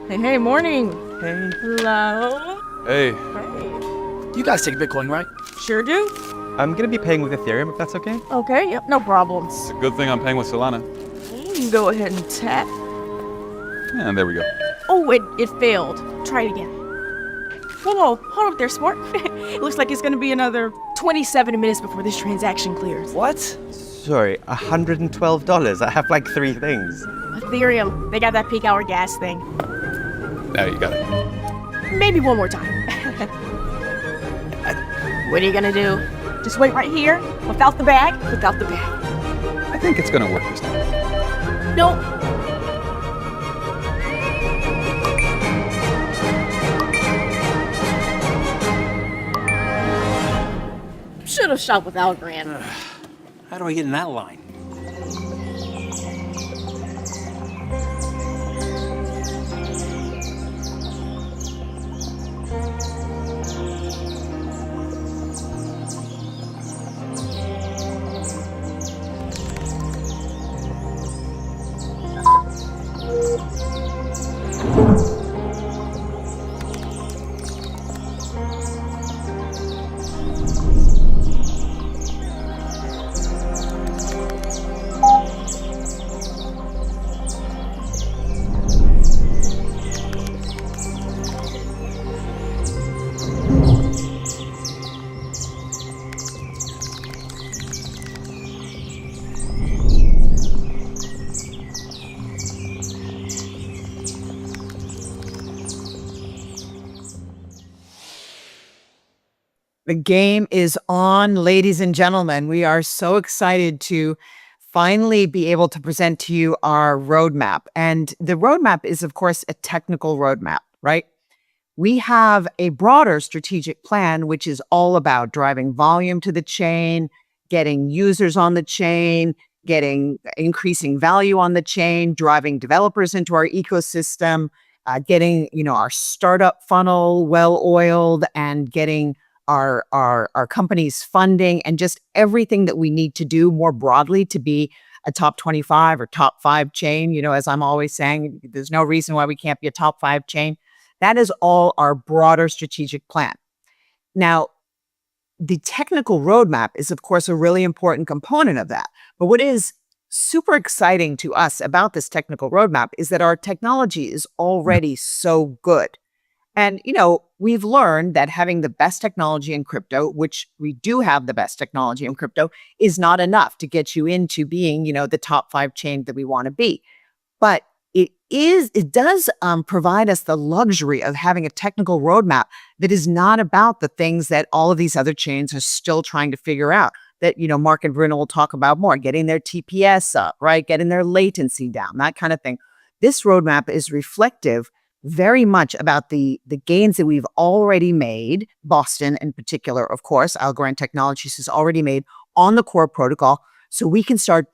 Hey, morning. Hey. Hello. Hey. Hey. You guys take Bitcoin, right? Sure do. I'm gonna be paying with Ethereum if that's okay. Okay, yep, no problems. It's a good thing I'm paying with Solana. You can go ahead and tap. And there we go. Oh, it failed. Try it again. Whoa, hold up there, Smart. It looks like it's gonna be another 27 minutes before this transaction clears. What? Sorry, $112? I have like 3 things. Ethereum, they got that peak hour gas thing. Now you got it. Maybe one more time. What are you gonna do? Just wait right here, without the bag, without the bag. I think it's gonna work this time. No. Should have shot with Algorand. How do I get in that line? The game is on, ladies and gentlemen. We are so excited to finally be able to present to you our roadmap. And the roadmap is, of course, a technical roadmap, right? We have a broader strategic plan, which is all about driving volume to the chain, getting users on the chain, getting increasing value on the chain, driving developers into our ecosystem, getting our startup funnel well-oiled, and getting our company's funding, and just everything that we need to do more broadly to be a top 25 or top 5 chain. As I'm always saying, there's no reason why we can't be a top 5 chain. That is all our broader strategic plan. Now, the technical roadmap is, of course, a really important component of that. But what is super exciting to us about this technical roadmap is that our technology is already so good. And, we've learned that having the best technology in crypto, which we do have the best technology in crypto, is not enough to get you into being, the top 5 chain that we want to be. But it does provide us the luxury of having a technical roadmap that is not about the things that all of these other chains are still trying to figure out. That, Mark and Bruno will talk about more, getting their TPS up, right? Getting their latency down, that kind of thing. This roadmap is reflective very much about the gains that we've already made. Boston in particular, of course, Algorand Technologies has already made on the core protocol. So we can start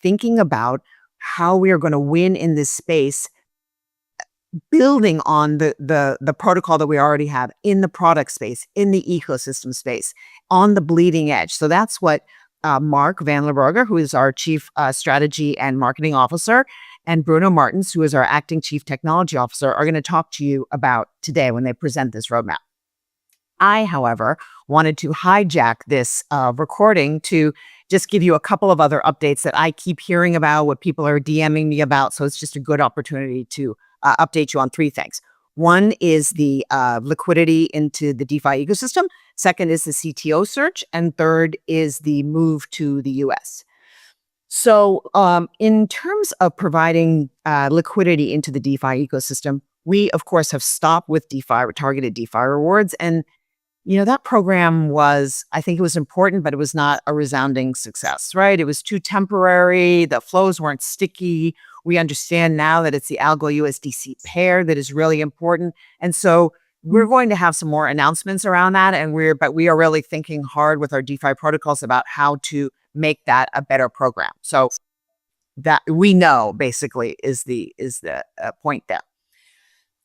thinking about how we are going to win in this space, building on the protocol that we already have in the product space, in the ecosystem space, on the bleeding edge. So that's what Mark Van Lerberger, who is our Chief Strategy and Marketing Officer, and Bruno Martins, who is our Acting Chief Technology Officer, are going to talk to you about today when they present this roadmap. I, however, wanted to hijack this recording to just give you a couple of other updates that I keep hearing about, what people are DMing me about. So it's just a good opportunity to update you on 3 things. One is the liquidity into the DeFi ecosystem. Second is the CTO search. And third is the move to the US. So in terms of providing liquidity into the DeFi ecosystem, we, of course, have stopped with DeFi, targeted DeFi rewards. And, that program I think it was important, but it was not a resounding success, right? It was too temporary. The flows weren't sticky. We understand now that it's the Algo USDC pair that is really important. And so we're going to have some more announcements around that. But we are really thinking hard with our DeFi protocols about how to make that a better program. So that we know basically is the point there.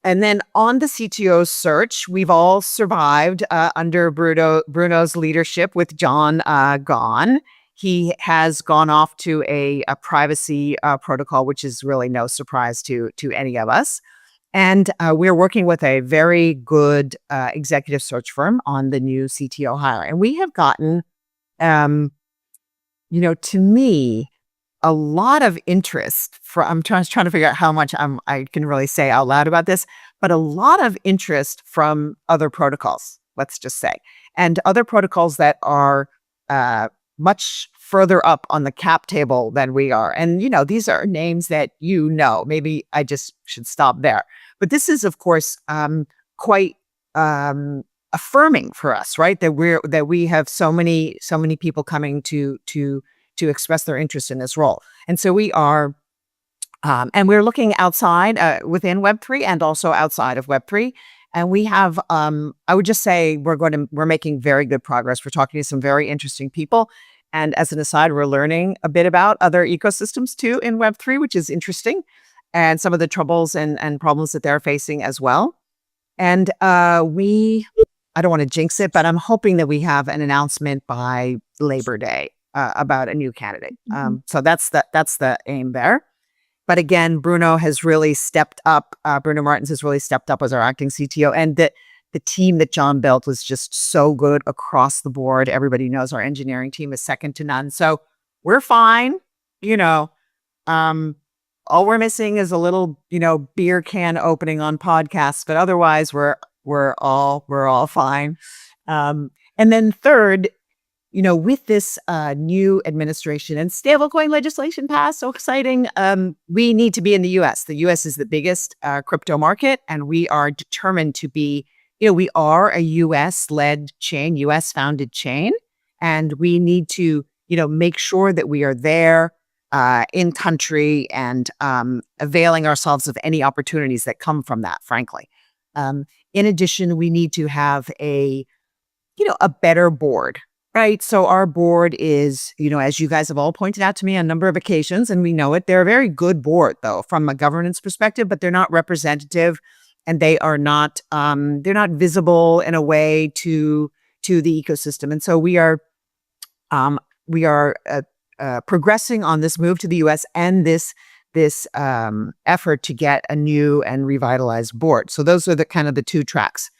And then on the CTO search, we've all survived under Bruno's leadership with John gone. He has gone off to a privacy protocol, which is really no surprise to any of us. And we're working with a very good executive search firm on the new CTO hire. And we have gotten, to me, a lot of interest I'm trying to figure out how much I can really say out loud about this, but a lot of interest from other protocols, let's just say, and other protocols that are much further up on the cap table than we are. And, these are names that maybe I just should stop there. But this is, of course, quite affirming for us, right? That we have so many people coming to express their interest in this role. And so we are, and we're looking outside within Web3 and also outside of Web3. And we have, I would just say we're making very good progress. We're talking to some very interesting people. And as an aside, we're learning a bit about other ecosystems too in Web3, which is interesting, and some of the troubles and problems that they're facing as well. And I don't want to jinx it, but I'm hoping that we have an announcement by Labor Day about a new candidate. So that's the aim there. But again, Bruno has really stepped up. Bruno Martins has really stepped up as our acting CTO. And the team that John built was just so good across the board. Everybody knows our engineering team is second to none. So we're fine. All we're missing is a little, beer can opening on podcasts. But otherwise, we're all fine. And then third, with this new administration and stablecoin legislation passed, so exciting, we need to be in the U.S. The U.S. is the biggest crypto market, and we are determined to be, we are a U.S.-led chain, U.S.-founded chain, and we need to, make sure that we are there in country and availing ourselves of any opportunities that come from that, frankly. In addition, we need to have a better board. Right. So our board is, as you guys have all pointed out to me on a number of occasions, and we know it, they're a very good board, though, from a governance perspective, but they're not representative, and they're not visible in a way to the ecosystem. And so we are progressing on this move to the U.S. and this effort to get a new and revitalized board. So those are the two tracks.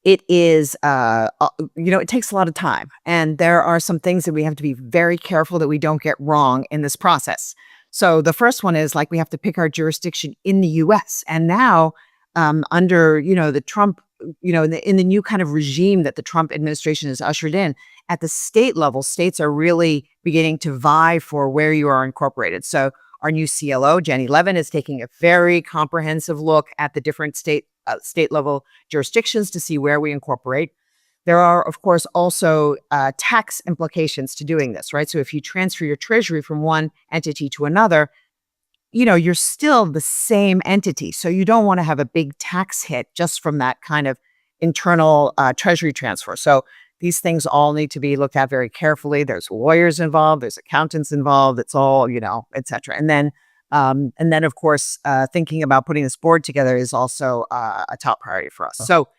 It is, it takes a lot of time, and there are some things that we have to be very careful that we don't get wrong in this process. So the first one is we have to pick our jurisdiction in the U.S. And now, under the Trump, in the new kind of regime that the Trump administration has ushered in, at the state level, states are really beginning to vie for where you are incorporated. So our new CLO, Jenny Levin, is taking a very comprehensive look at the different state level jurisdictions to see where we incorporate. There are, of course, also tax implications to doing this, right? So if you transfer your treasury from one entity to another, you're still the same entity. So you don't want to have a big tax hit just from that kind of internal treasury transfer. So these things all need to be looked at very carefully. There's lawyers involved, there's accountants involved. It's all, et cetera. And then, of course, thinking about putting this board together is also a top priority for us. So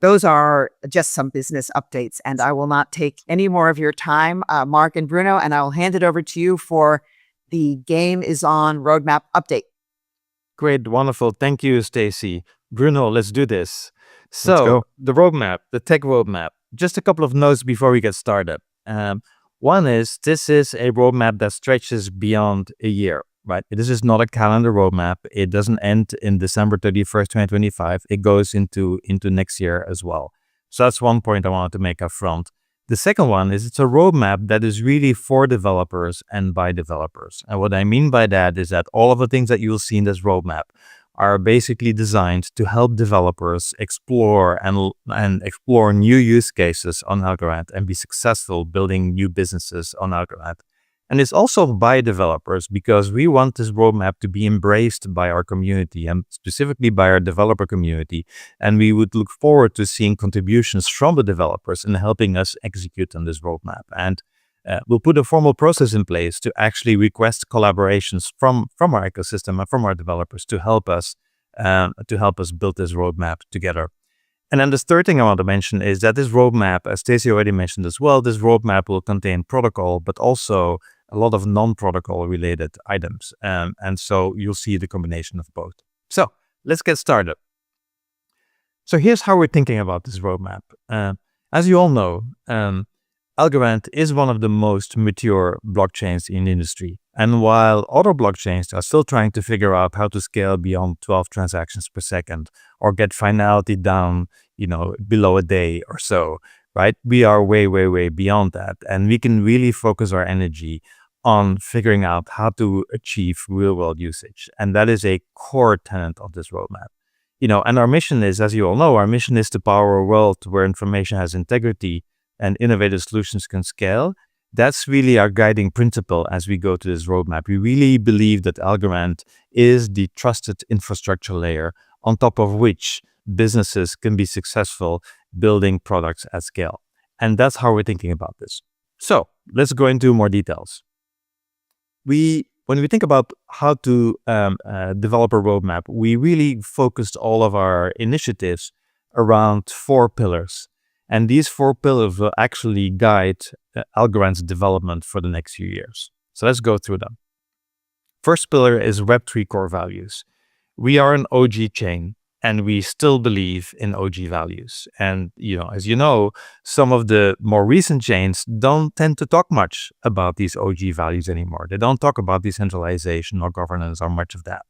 those are just some business updates, and I will not take any more of your time, Mark and Bruno, and I will hand it over to you for the Game is On roadmap update. Great, wonderful. Thank you, Stacy. Bruno, let's do this. Let's So go. the roadmap, the tech roadmap, just a couple of notes before we get started. One is this is a roadmap that stretches beyond a year. Right. This is not a calendar roadmap. It doesn't end in December 31st, 2025. It goes into next year as well. So that's one point I wanted to make up front. The second one is it's a roadmap that is really for developers and by developers. And what I mean by that is that all of the things that you will see in this roadmap are basically designed to help developers explore and explore new use cases on Algorand and be successful building new businesses on Algorand. And it's also by developers because we want this roadmap to be embraced by our community and specifically by our developer community. And we would look forward to seeing contributions from the developers in helping us execute on this roadmap. And we'll put a formal process in place to actually request collaborations from our ecosystem and from our developers to help us build this roadmap together. And then the third thing I want to mention is that this roadmap, as Stacey already mentioned as well, this roadmap will contain protocol, but also a lot of non-protocol related items. And so you'll see the combination of both. So let's get started. So here's how we're thinking about this roadmap. As you all know, Algorand is one of the most mature blockchains in the industry. And while other blockchains are still trying to figure out how to scale beyond 12 transactions per second or get finality down, below a day or so, right? We are way, way, way beyond that. And we can really focus our energy on figuring out how to achieve real world usage. And that is a core tenet of this roadmap. And our mission is, as you all know, our mission is to power a world where information has integrity and innovative solutions can scale. That's really our guiding principle as we go to this roadmap. We really believe that Algorand is the trusted infrastructure layer on top of which businesses can be successful building products at scale. And that's how we're thinking about this. So let's go into more details. When we think about how to develop a roadmap, we really focused all of our initiatives around 4 pillars. And these 4 pillars will actually guide Algorand's development for the next few years. So let's go through them. First pillar is Web3 core values. We are an OG chain, and we still believe in OG values. And, as you know, some of the more recent chains don't tend to talk much about these OG values anymore. They don't talk about decentralization or governance or much of that.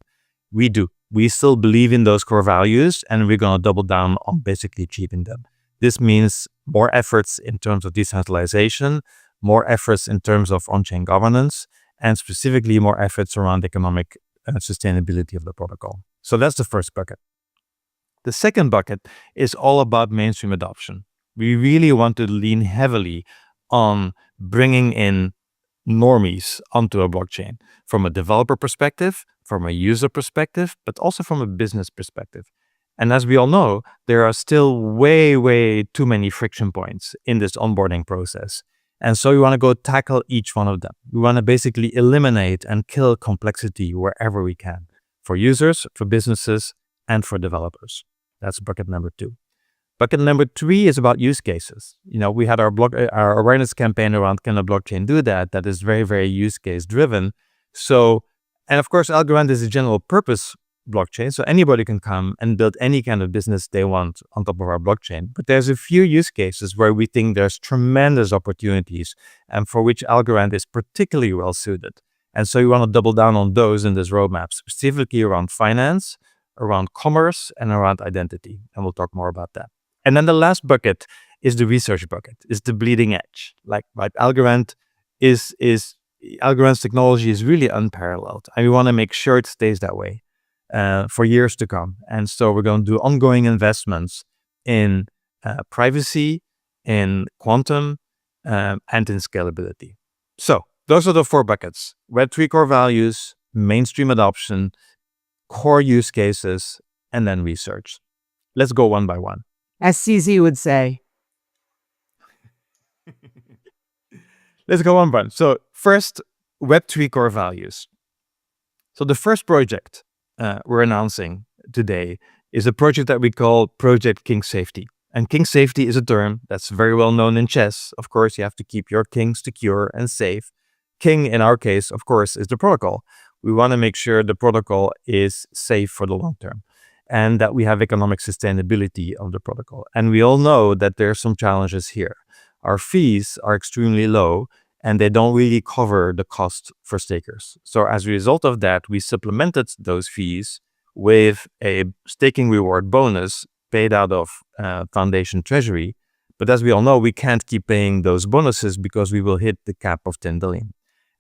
We do. We still believe in those core values, and we're going to double down on basically achieving them. This means more efforts in terms of decentralization, more efforts in terms of on-chain governance, and specifically more efforts around economic sustainability of the protocol. So that's the first bucket. The second bucket is all about mainstream adoption. We really want to lean heavily on bringing in normies onto a blockchain from a developer perspective, from a user perspective, but also from a business perspective. And as we all know, there are still way, way too many friction points in this onboarding process. And so we want to go tackle each one of them. We want to basically eliminate and kill complexity wherever we can, for users, for businesses, and for developers. That's bucket number 2. Bucket number 3 is about use cases. We had our awareness campaign around can a blockchain do that? That is very, very use case driven. So, and of course, Algorand is a general purpose blockchain, so anybody can come and build any kind of business they want on top of our blockchain. But there's a few use cases where we think there's tremendous opportunities and for which Algorand is particularly well suited. And so we want to double down on those in this roadmap, specifically around finance, around commerce, and around identity. And we'll talk more about that. And then the last bucket is the research bucket, is the bleeding edge. Like Algorand's technology is really unparalleled, and we want to make sure it stays that way for years to come. And so we're going to do ongoing investments in privacy, in quantum, and in scalability. So those are the 4 buckets: Web3 core values, mainstream adoption, core use cases, and then research. Let's go one by one. As CZ would say. Let's go one by one. So first, Web3 core values. So the first project we're announcing today is a project that we call Project King Safety. And king safety is a term that's very well known in chess. Of course, you have to keep your kings secure and safe. King, in our case, of course, is the protocol. We want to make sure the protocol is safe for the long term and that we have economic sustainability of the protocol. And we all know that there are some challenges here. Our fees are extremely low and they don't really cover the cost for stakers. So as a result of that, we supplemented those fees with a staking reward bonus paid out of foundation treasury. But as we all know, we can't keep paying those bonuses because we will hit the cap of 10 billion.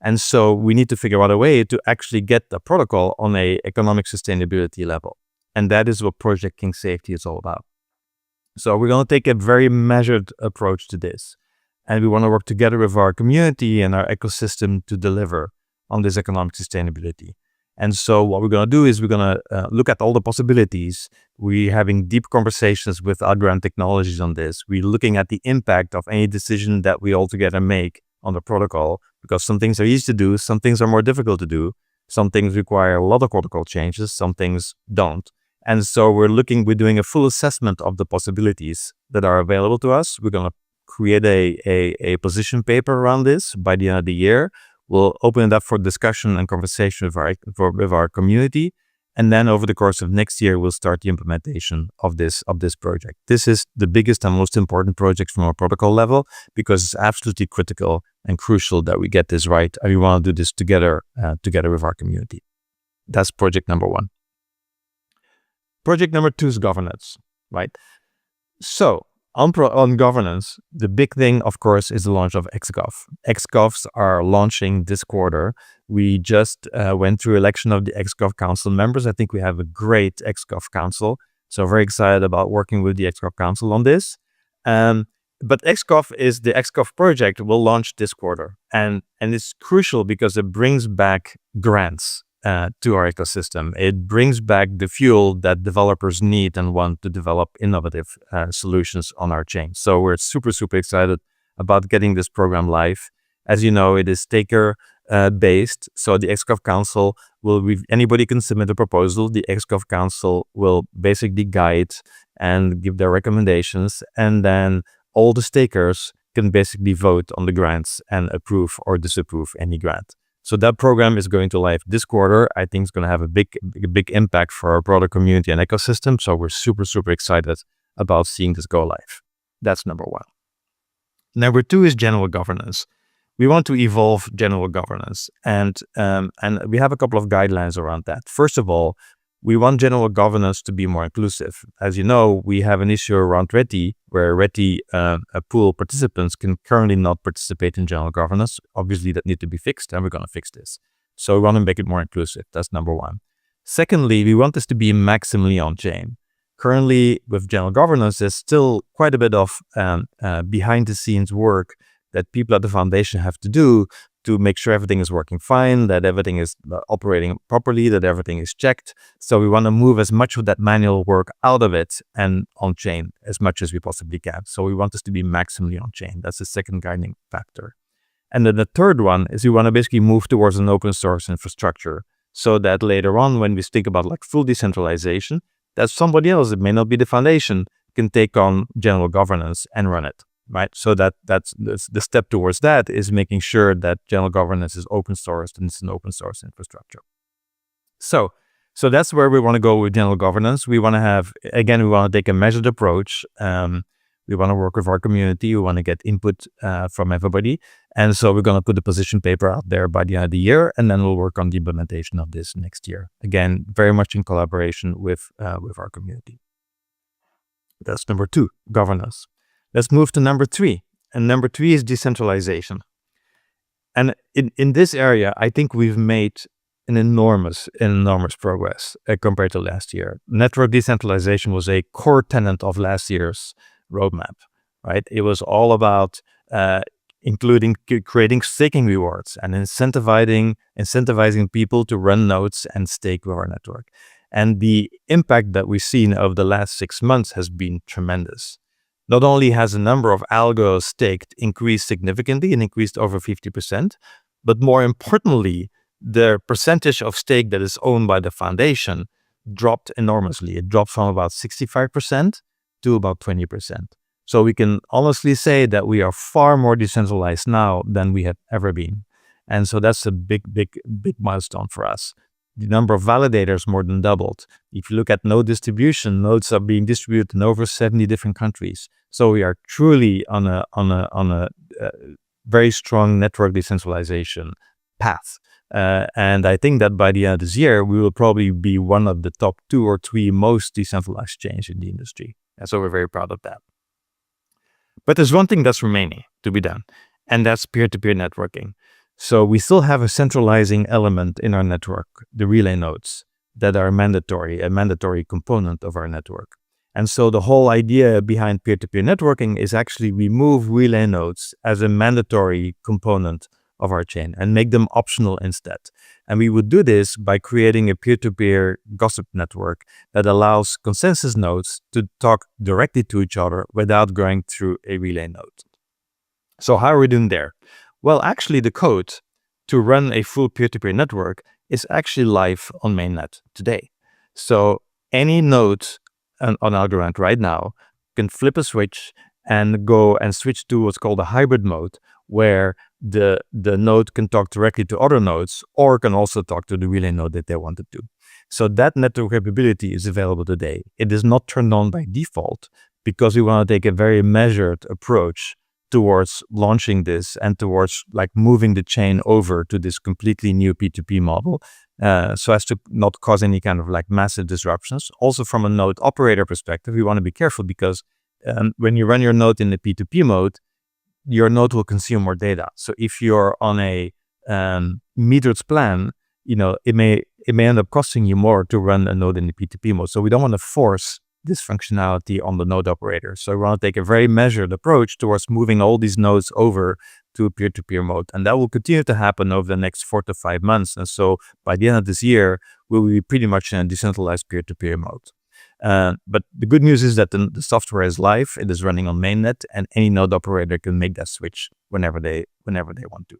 And so we need to figure out a way to actually get the protocol on a economic sustainability level. And that is what Project King Safety is all about. So we're going to take a very measured approach to this. And we want to work together with our community and our ecosystem to deliver on this economic sustainability. And so what we're going to do is we're going to look at all the possibilities. We're having deep conversations with Algorand Technologies on this. We're looking at the impact of any decision that we all together make on the protocol, because some things are easy to do, some things are more difficult to do, some things require a lot of protocol changes, some things don't. And so we're doing a full assessment of the possibilities that are available to us. We're going to create a position paper around this by the end of the year. We'll open it up for discussion and conversation with our community. And then over the course of next year, we'll start the implementation of this project. This is the biggest and most important project from a protocol level because it's absolutely critical and crucial that we get this right. And we want to do this together with our community. That's project number 1. Project number 2 is governance, right? So on governance, the big thing, of course, is the launch of XGov. XGovs are launching this quarter. We just went through election of the XGov Council members. I think we have a great XGov Council. So very excited about working with the XGov Council on this. But the XGov project will launch this quarter. And it's crucial because it brings back grants to our ecosystem. It brings back the fuel that developers need and want to develop innovative solutions on our chain. So we're super, super excited about getting this program live. As you know, it is staker based. So the XGov Council anybody can submit a proposal. The XGov Council will basically guide and give their recommendations. And then all the stakers can basically vote on the grants and approve or disapprove any grant. So that program is going to live this quarter. I think it's going to have a big impact for our broader community and ecosystem. So we're super, super excited about seeing this go live. That's number 1. Number 2 is general governance. We want to evolve general governance, and we have a couple of guidelines around that. First of all, we want general governance to be more inclusive. As you know, we have an issue around RETI, where RETI pool participants can currently not participate in general governance. Obviously, that needs to be fixed, and we're going to fix this. So we want to make it more inclusive. That's number 1. Secondly, we want this to be maximally on-chain. Currently, with general governance, there's still quite a bit of behind-the-scenes work that people at the foundation have to do to make sure everything is working fine, that everything is operating properly, that everything is checked. So we want to move as much of that manual work out of it and on-chain as much as we possibly can. So we want this to be maximally on-chain. That's the second guiding factor. And then the third one is we want to basically move towards an open source infrastructure so that later on, when we think about like full decentralization, that somebody else, it may not be the foundation, can take on general governance and run it. Right, so that's the step towards that is making sure that general governance is open sourced and it's an open source infrastructure. So that's where we want to go with general governance. We want to take a measured approach. We want to work with our community. We want to get input from everybody, and so we're going to put the position paper out there by the end of the year, and then we'll work on the implementation of this next year. Again, very much in collaboration with our community. That's number 2, governance. Let's move to number 3. And number 3 is decentralization. And in this area, I think we've made an enormous progress compared to last year. Network decentralization was a core tenet of last year's roadmap, right? It was all about including creating staking rewards and incentivizing people to run nodes and stake with our network. And the impact that we've seen over the last 6 months has been tremendous. Not only has the number of algos staked increased significantly and increased over 50%, but more importantly, the percentage of stake that is owned by the foundation dropped enormously. It dropped from about 65% to about 20%. So we can honestly say that we are far more decentralized now than we have ever been. And so that's a big milestone for us. The number of validators more than doubled. If you look at node distribution, nodes are being distributed in over 70 different countries. So we are truly on a very strong network decentralization path. And I think that by the end of this year, we will probably be one of the top 2 or 3 most decentralized chains in the industry. And so we're very proud of that. But there's one thing that's remaining to be done, and that's peer-to-peer networking. So we still have a centralizing element in our network, the relay nodes, that are a mandatory component of our network. And so the whole idea behind peer-to-peer networking is actually remove relay nodes as a mandatory component of our chain and make them optional instead. And we would do this by creating a peer-to-peer gossip network that allows consensus nodes to talk directly to each other without going through a relay node. So how are we doing there? Well, actually, the code to run a full peer-to-peer network is actually live on mainnet today. So any node on Algorand right now can flip a switch and go and switch to what's called a hybrid mode, where the node can talk directly to other nodes or can also talk to the relay node that they want to do. So that network capability is available today. It is not turned on by default because we want to take a very measured approach towards launching this and towards like moving the chain over to this completely new P2P model, so as to not cause any kind of like massive disruptions. Also from a node operator perspective, we want to be careful because when you run your node in the P2P mode, your node will consume more data. So if you're on a metered plan, it may end up costing you more to run a node in the P2P mode. So we don't want to force this functionality on the node operator. So we want to take a very measured approach towards moving all these nodes over to a peer-to-peer mode. And that will continue to happen over the next 4 to 5 months. And so by the end of this year, we'll be pretty much in a decentralized peer-to-peer mode. But the good news is that the software is live, it is running on mainnet, and any node operator can make that switch whenever they want to.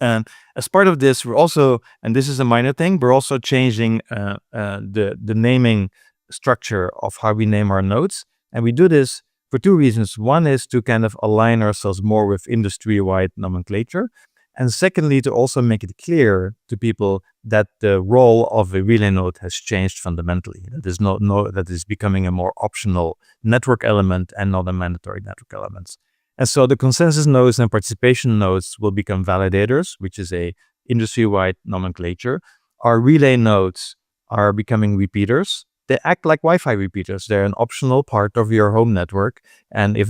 And as part of this, we're also, and this is a minor thing, we're also changing the naming structure of how we name our nodes. And we do this for 2 reasons. One is to kind of align ourselves more with industry-wide nomenclature. And secondly, to also make it clear to people that the role of a relay node has changed fundamentally. That is becoming a more optional network element and not a mandatory network element. And so the consensus nodes and participation nodes will become validators, which is a industry-wide nomenclature. Our relay nodes are becoming repeaters. They act like Wi-Fi repeaters. They're an optional part of your home network. And if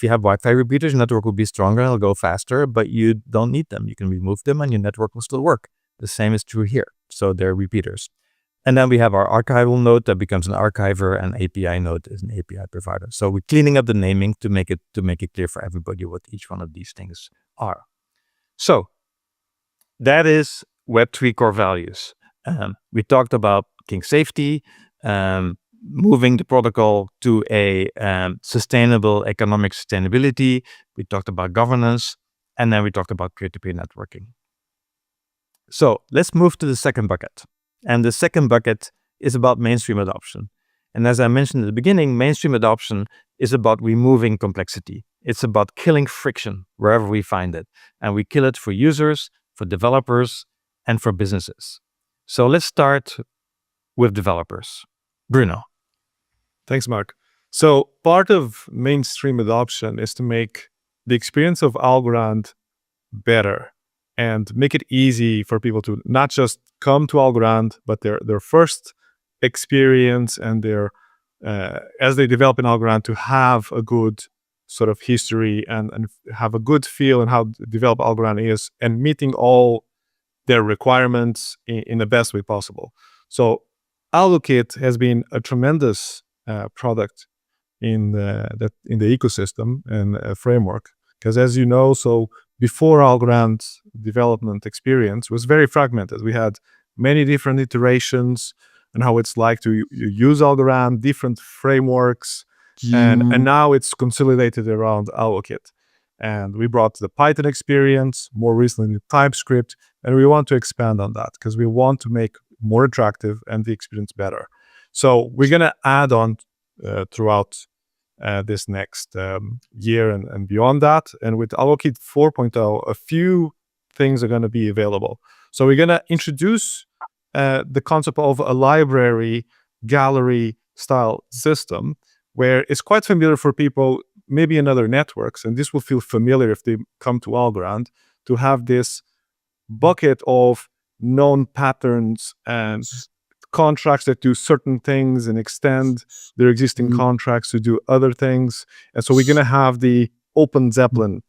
you have Wi-Fi repeaters, your network will be stronger, it'll go faster, but you don't need them. You can remove them and your network will still work. The same is true here. So they're repeaters. And then we have our archival node that becomes an archiver, and API node is an API provider. So we're cleaning up the naming to make it clear for everybody what each one of these things are. So that is Web3 core values. We talked about king safety, moving the protocol to a sustainable economic sustainability. We talked about governance, and then we talked about peer-to-peer networking. So let's move to the second bucket. And the second bucket is about mainstream adoption. And as I mentioned at the beginning, mainstream adoption is about removing complexity. It's about killing friction wherever we find it. And we kill it for users, for developers, and for businesses. So let's start with developers. Bruno. Thanks, Mark. So part of mainstream adoption is to make the experience of Algorand better and make it easy for people to not just come to Algorand, but their first experience and their as they develop in Algorand to have a good sort of history and have a good feel in how to develop Algorand is and meeting all their requirements in the best way possible. So AlgoKit has been a tremendous product in the ecosystem and framework, because as you know, so before Algorand's development experience was very fragmented. We had many different iterations and how it's like to use Algorand, different frameworks, and now it's consolidated around AlgoKit. And we brought the Python experience, more recently TypeScript, and we want to expand on that because we want to make more attractive and the experience better. So we're going to add on throughout this next year and beyond that. And with AlgoKit 4.0, a few things are going to be available. So we're going to introduce the concept of a library gallery style system where it's quite familiar for people maybe in other networks, and this will feel familiar if they come to Algorand, to have this bucket of known patterns and contracts that do certain things and extend their existing contracts to do other things. And so we're going to have the open Zeppelin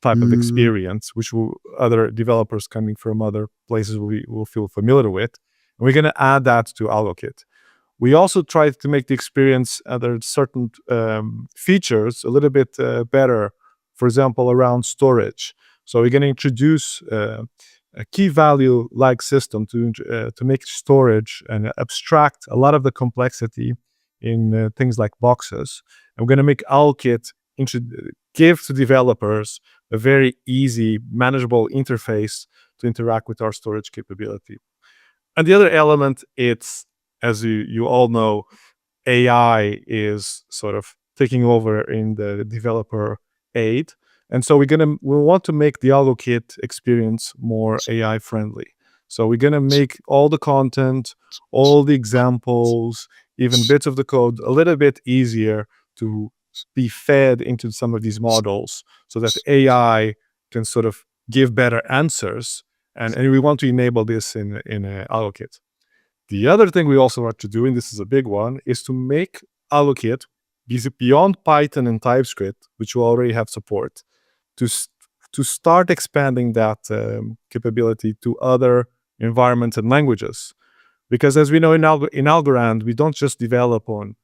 type of experience, which other developers coming from other places will feel familiar with. And we're going to add that to AlgoKit. We also tried to make the experience, there certain features a little bit better, for example, around storage. So we're going to introduce a key value like system to make storage and abstract a lot of the complexity in things like boxes. And we're going to make AlgoKit give to developers a very easy, manageable interface to interact with our storage capability. And the other element, it's, as you all know, AI is sort of taking over in the developer aid. And so we want to make the AlgoKit experience more AI friendly. So we're gonna make all the content, all the examples, even bits of the code a little bit easier to be fed into some of these models so that AI can sort of give better answers. And we want to enable this in AlgoKit. The other thing we also want to do, and this is a big one, is to make AlgoKit beyond Python and TypeScript, which will already have support, to start expanding that capability to other environments and languages. Because as we know in Algorand, we don't just develop on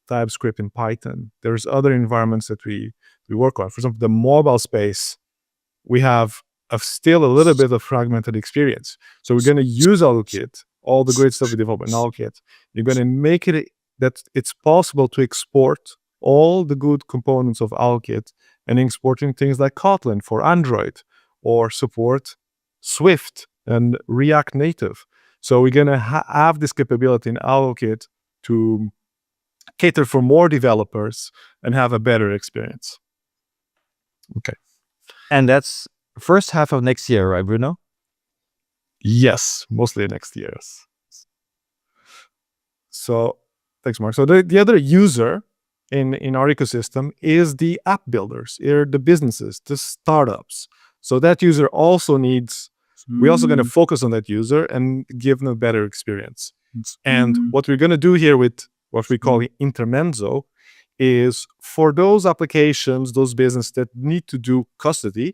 TypeScript and Python. There's other environments that we work on. For example, the mobile space, we have still a little bit of fragmented experience. So we're going to use AlgoKit, all the great stuff we develop in AlgoKit. You're going to make it that it's possible to export all the good components of AlgoKit and exporting things like Kotlin for Android or support Swift and React Native. So we're going to have this capability in AlgoKit to cater for more developers and have a better experience. Okay. And that's first half of next year, right, Bruno? Yes, mostly next year. So thanks, Mark. So the other user in our ecosystem is the app builders, the businesses, the startups. So that user also needs, we're also going to focus on that user and give them a better experience. And what we're going to do here with what we call Intermezzo is for those applications, those businesses that need to do custody,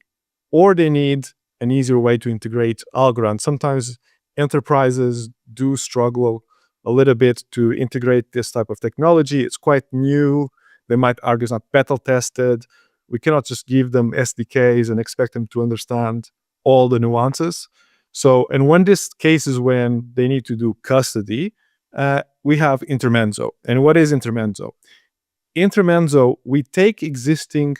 or they need an easier way to integrate Algorand. Sometimes enterprises do struggle a little bit to integrate this type of technology. It's quite new. They might argue it's not battle tested. We cannot just give them SDKs and expect them to understand all the nuances. So, and when this case is when they need to do custody, we have Intermezzo. And what is Intermezzo? Intermezzo, we take existing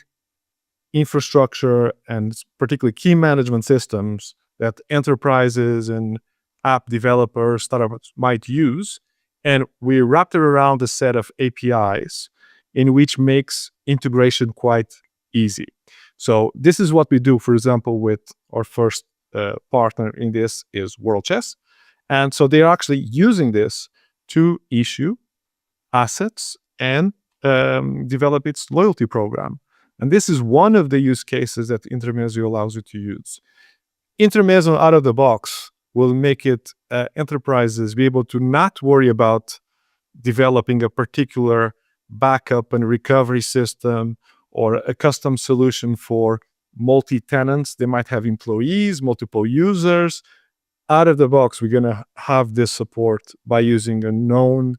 infrastructure and particularly key management systems that enterprises and app developers, startups might use, and we wrap it around a set of APIs in which makes integration quite easy. So this is what we do, for example, with our first partner in this is World Chess. And so they're actually using this to issue assets and develop its loyalty program. And this is one of the use cases that Intermezzo allows you to use. Intermezzo out of the box will make it enterprises be able to not worry about developing a particular backup and recovery system or a custom solution for multi-tenants. They might have employees, multiple users. Out of the box, we're going to have this support by using a known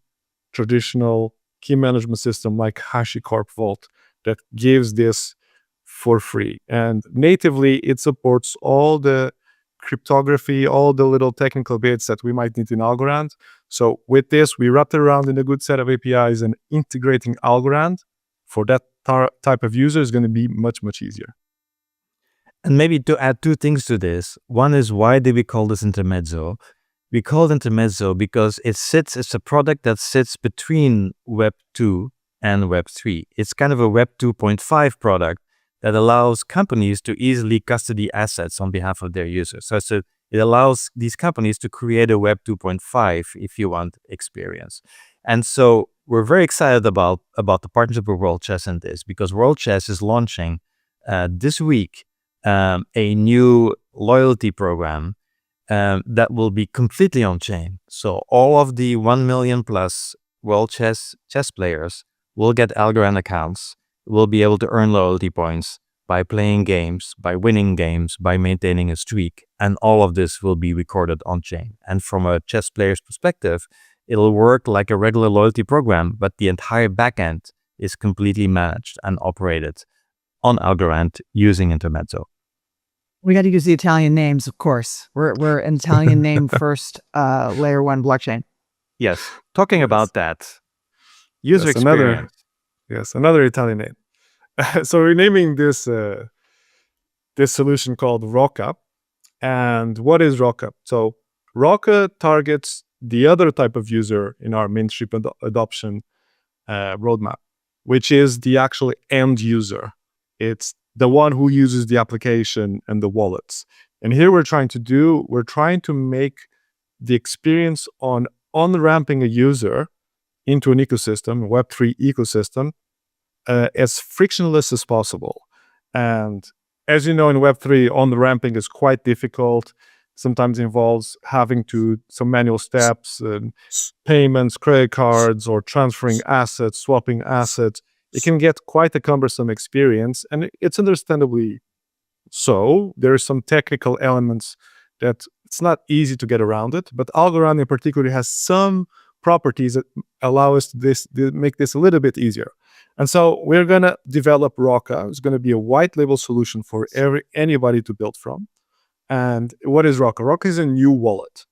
traditional key management system like HashiCorp Vault that gives this for free. And natively, it supports all the cryptography, all the little technical bits that we might need in Algorand. So with this, we wrap it around in a good set of APIs, and integrating Algorand for that type of user is going to be much, much easier. And maybe to add two things to this. One is, why do we call this Intermezzo? We call it Intermezzo because it's a product that sits between Web 2 and Web 3. It's kind of a Web 2.5 product that allows companies to easily custody assets on behalf of their users. So it allows these companies to create a Web 2.5 if you want experience. And so we're very excited about the partnership with World Chess in this, because World Chess is launching this week a new loyalty program that will be completely on-chain. So all of the 1 million plus World Chess players will get Algorand accounts, will be able to earn loyalty points by playing games, by winning games, by maintaining a streak. And all of this will be recorded on-chain. And from a chess player's perspective, it'll work like a regular loyalty program, but the entire backend is completely managed and operated on Algorand using Intermezzo. We got to use the Italian names, of course. We're an Italian name first layer one blockchain. Yes. Talking about that, user experience. Another Italian name. So we're naming this solution called Rocka. And what is Rocka? So Rocka targets the other type of user in our mainstream adoption roadmap, which is the actual end user. It's the one who uses the application and the wallets. And here we're trying to make the experience on ramping a user into an ecosystem, a Web3 ecosystem, as frictionless as possible. And as you know, in Web3, on ramping is quite difficult. Sometimes involves having some manual steps, payments, credit cards, or transferring assets, swapping assets. It can get quite a cumbersome experience, and it's understandably so. There are some technical elements that it's not easy to get around it, but Algorand in particular has some properties that allow us to make this a little bit easier. And so we're going to develop Rocka. It's going to be a white label solution for anybody to build from. And what is Rocka? Rocka is a new wallet.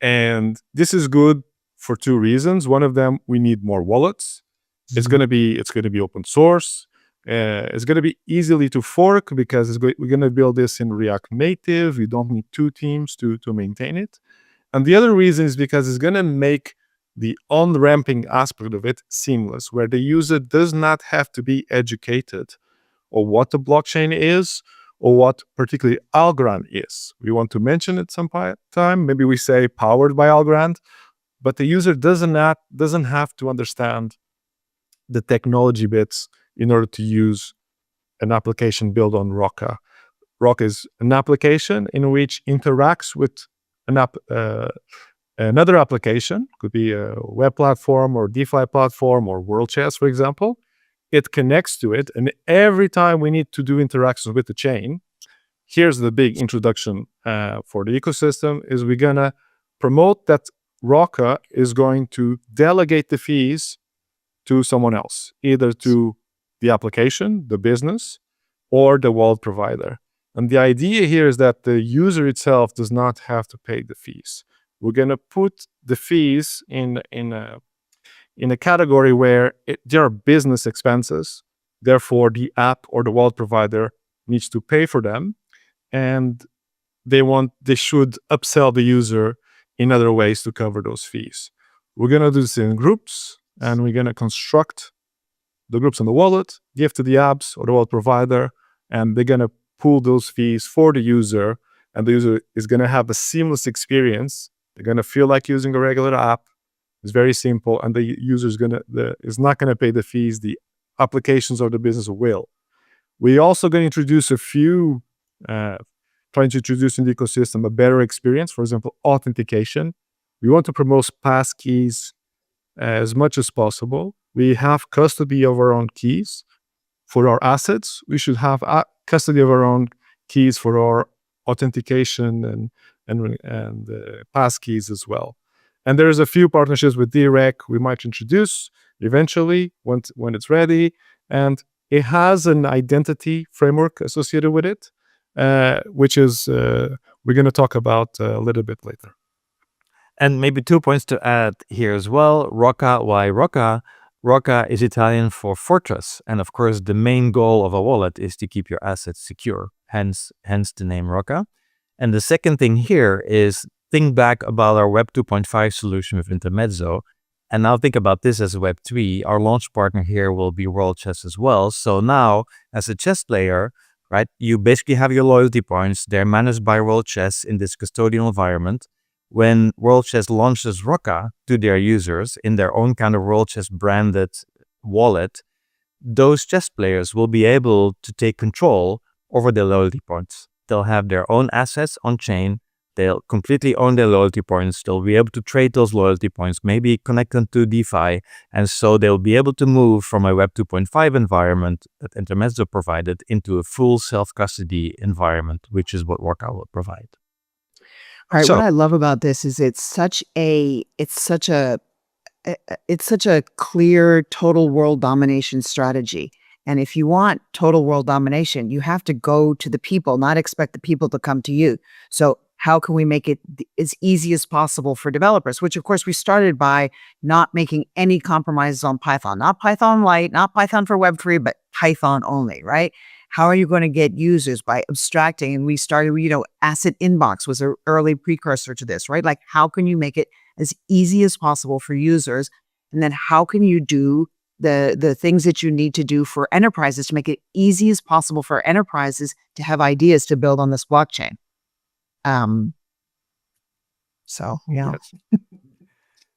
And this is good for two reasons. One of them, we need more wallets. It's going to be open source. It's going to be easily to fork because we're going to build this in React Native. We don't need two teams to maintain it. And the other reason is because it's going to make the on-ramping aspect of it seamless, where the user does not have to be educated on what the blockchain is or what particularly Algorand is. We want to mention it some time. Maybe we say powered by Algorand, but the user doesn't have to understand the technology bits in order to use an application built on Rocka. Rocka is an application in which interacts with another application, could be a web platform or DeFi platform or World Chess, for example. It connects to it, and every time we need to do interactions with the chain, here's the big introduction for the ecosystem, is we're gonna promote that Rocka is going to delegate the fees to someone else, either to the application, the business, or the wallet provider. And the idea here is that the user itself does not have to pay the fees. We're going to put the fees in a category where there are business expenses. Therefore, the app or the wallet provider needs to pay for them, and they should upsell the user in other ways to cover those fees. We're going to do this in groups, and we're going to construct the groups on the wallet, give to the apps or the wallet provider, and they're going to pool those fees for the user, and the user is going to have a seamless experience. They're going to feel like using a regular app. It's very simple, and the user is not going to pay the fees. The applications or the business will. We also going to introduce trying to introduce in the ecosystem a better experience. For example, authentication. We want to promote passkeys as much as possible. We have custody of our own keys for our assets. We should have custody of our own keys for our authentication and passkeys as well. And there's a few partnerships with Direct we might introduce eventually when it's ready. And it has an identity framework associated with it, which is we're going to talk about a little bit later. And maybe 2 points to add here as well. Rocka, why Rocka? Rocka is Italian for fortress. And of course, the main goal of a wallet is to keep your assets secure, hence the name Rocka. And the second thing here is think back about our Web 2.5 solution with Intermezzo. And now think about this as Web 3. Our launch partner here will be World Chess as well. So now, as a chess player, right, you basically have your loyalty points. They're managed by World Chess in this custodial environment. When World Chess launches Rocka to their users in their own kind of World Chess branded wallet, those chess players will be able to take control over their loyalty points. They'll have their own assets on chain. They'll completely own their loyalty points. They'll be able to trade those loyalty points, maybe connect them to DeFi. And so they'll be able to move from a Web 2.5 environment that Intermezzo provided into a full self-custody environment, which is what Rocka will provide. All right. So- What I love about this is it's such a clear total world domination strategy. And if you want total world domination, you have to go to the people, not expect the people to come to you. So how can we make it as easy as possible for developers? Which of course we started by not making any compromises on Python, not Python Lite, not Python for Web3, but Python only, right? How are you going to get users by abstracting? And we started, Asset Inbox was an early precursor to this, right? Like, how can you make it as easy as possible for users? And then how can you do the things that you need to do for enterprises to make it easy as possible for enterprises to have ideas to build on this blockchain. So yeah. Yes.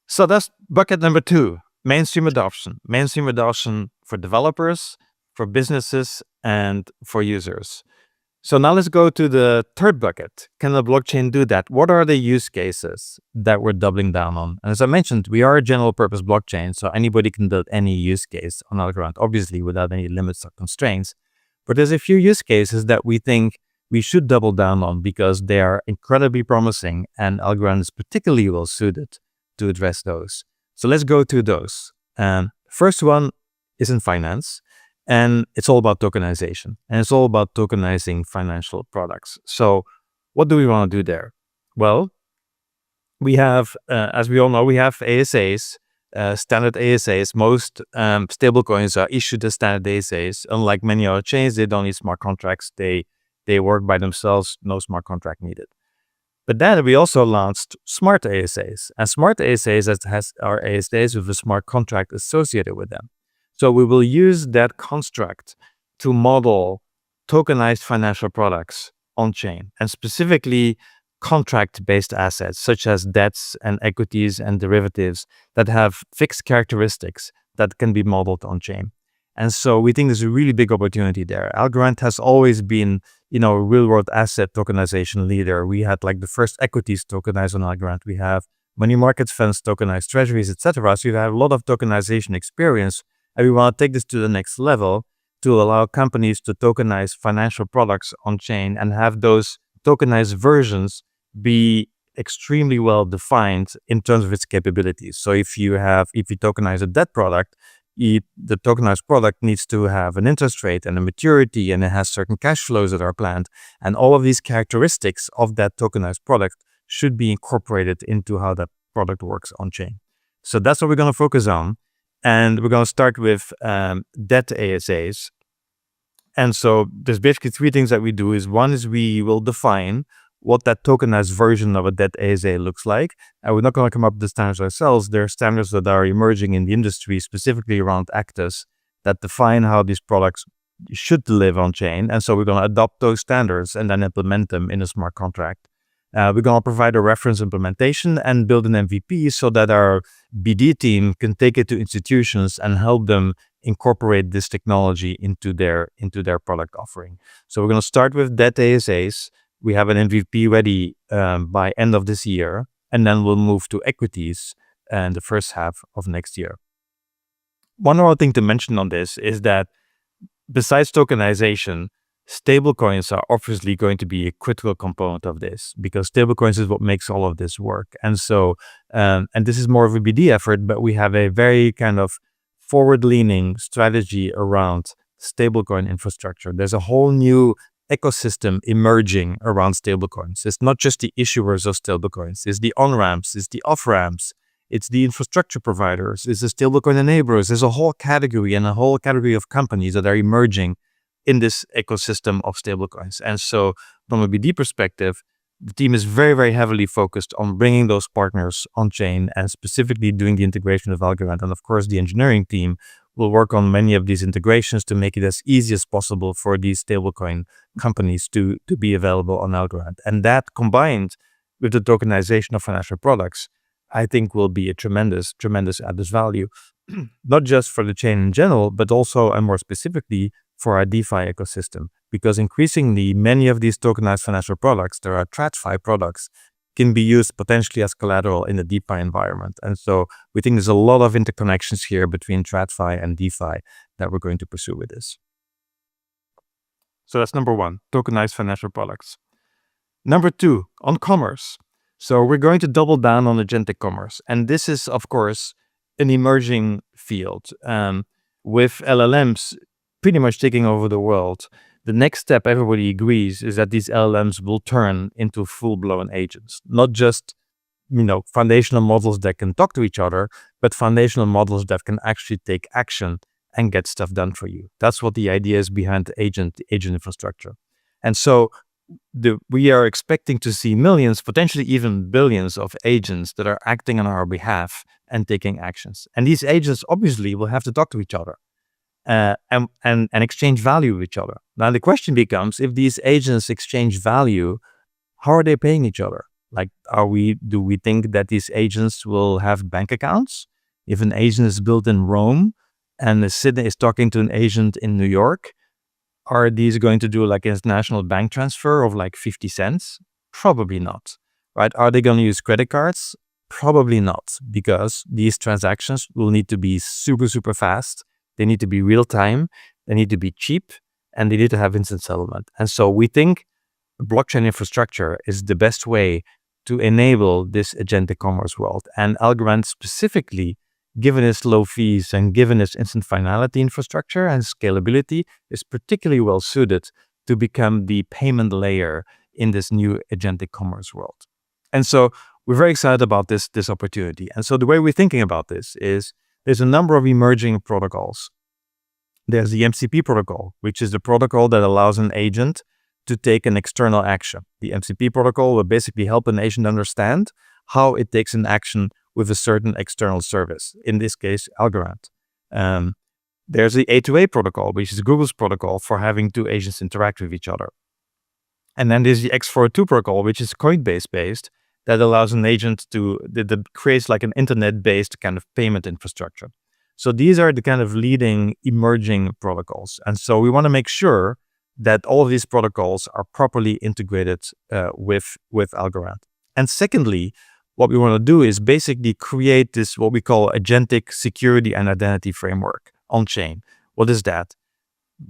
So that's bucket number 2, mainstream adoption. Mainstream adoption for developers, for businesses, and for users. So now let's go to the third bucket. Can the blockchain do that? What are the use cases that we're doubling down on? And as I mentioned, we are a general purpose blockchain, so anybody can build any use case on Algorand, obviously without any limits or constraints. But there's a few use cases that we think we should double down on because they are incredibly promising, and Algorand is particularly well suited to address those. So let's go through those. First one is in finance. And it's all about tokenization, and it's all about tokenizing financial products. So what do we want to do there? Well, we have, as we all know, we have ASAs, standard ASAs. Most stablecoins are issued as standard ASAs. Unlike many other chains, they don't need smart contracts. They work by themselves, no smart contract needed. But then we also launched smart ASAs, and smart ASAs are ASAs with a smart contract associated with them. So we will use that construct to model tokenized financial products on-chain, and specifically contract-based assets such as debts and equities and derivatives that have fixed characteristics that can be modeled on-chain. And so we think there's a really big opportunity there. Algorand has always been, a real-world asset tokenization leader. We had like the first equities tokenized on Algorand. We have money market funds tokenized treasuries, etc. So you have a lot of tokenization experience. And we want to take this to the next level to allow companies to tokenize financial products on chain and have those tokenized versions be extremely well defined in terms of its capabilities. So if you tokenize a debt product, the tokenized product needs to have an interest rate and a maturity, and it has certain cash flows that are planned. And all of these characteristics of that tokenized product should be incorporated into how that product works on chain. So that's what we're going to focus on. And we're going to start with debt ASAs. And so there's basically 3 things that we do. One is we will define what that tokenized version of a debt ASA looks like. And we're not going to come up with the standards ourselves. There are standards that are emerging in the industry, specifically around actors, that define how these products should live on chain. And so we're going to adopt those standards and then implement them in a smart contract. We're going to provide a reference implementation and build an MVP so that our BD team can take it to institutions and help them incorporate this technology into their product offering. So we're going to start with debt ASAs. We have an MVP ready by end of this year, and then we'll move to equities in the first half of next year. One more thing to mention on this is that besides tokenization, stablecoins are obviously going to be a critical component of this, because stablecoins is what makes all of this work. And so, and this is more of a BD effort, but we have a very kind of forward-leaning strategy around stablecoin infrastructure. There's a whole new ecosystem emerging around stablecoins. It's not just the issuers of stablecoins. It's the on-ramps, it's the off-ramps, it's the infrastructure providers, it's the stablecoin enablers. There's a whole category and a whole category of companies that are emerging in this ecosystem of stablecoins. And so from a BD perspective, the team is very, very heavily focused on bringing those partners on chain and specifically doing the integration of Algorand. And of course, the engineering team will work on many of these integrations to make it as easy as possible for these stablecoin companies to be available on Algorand. And that combined with the tokenization of financial products, I think will be a tremendous, tremendous added value, not just for the chain in general, but also and more specifically for our DeFi ecosystem, because increasingly many of these tokenized financial products, there are TradFi products, can be used potentially as collateral in the DeFi environment. And so we think there's a lot of interconnections here between TradFi and DeFi that we're going to pursue with this. So that's number 1, tokenized financial products. Number 2, on commerce. So we're going to double down on agentic commerce. And this is, of course, an emerging field. With LLMs pretty much taking over the world, the next step, everybody agrees, is that these LLMs will turn into full-blown agents. Not just, foundational models that can talk to each other, but foundational models that can actually take action and get stuff done for you. That's what the idea is behind the agent infrastructure. And so we are expecting to see millions, potentially even billions of agents that are acting on our behalf and taking actions. And these agents obviously will have to talk to each other and exchange value with each other. Now the question becomes, if these agents exchange value, how are they paying each other? Like, do we think that these agents will have bank accounts? If an agent is built in Rome and is talking to an agent in New York, are these going to do like a national bank transfer of like 50 cents? Probably not, right? Are they going to use credit cards? Probably not, because these transactions will need to be super, super fast. They need to be real time. They need to be cheap, and they need to have instant settlement. And so we think blockchain infrastructure is the best way to enable this agentic commerce world. And Algorand specifically, given its low fees and given its instant finality infrastructure and scalability, is particularly well suited to become the payment layer in this new agentic commerce world. And so we're very excited about this opportunity. And so the way we're thinking about this is there's a number of emerging protocols. There's the MCP protocol, which is the protocol that allows an agent to take an external action. The MCP protocol will basically help an agent understand how it takes an action with a certain external service, in this case, Algorand. There's the A2A protocol, which is Google's protocol for having two agents interact with each other. And then there's the X402 protocol, which is Coinbase-based, that allows an agent that creates like an internet-based kind of payment infrastructure. So these are the kind of leading emerging protocols. And so we want to make sure that all of these protocols are properly integrated with Algorand. And secondly, what we want to do is basically create this, what we call agentic security and identity framework on chain. What is that?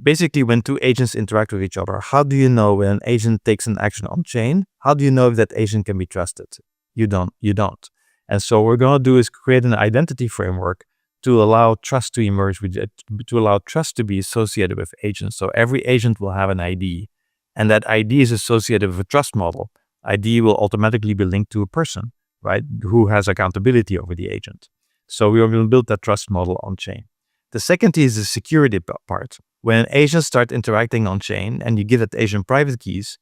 Basically, when two agents interact with each other, how do you know when an agent takes an action on chain? How do you know if that agent can be trusted? You don't. And so what we're going to do is create an identity framework to allow trust to emerge, to allow trust to be associated with agents. So every agent will have an ID, and that ID is associated with a trust model. ID will automatically be linked to a person, right, who has accountability over the agent. So we will build that trust model on chain. The second is the security part. When agents start interacting on chain and you give that agent private keys,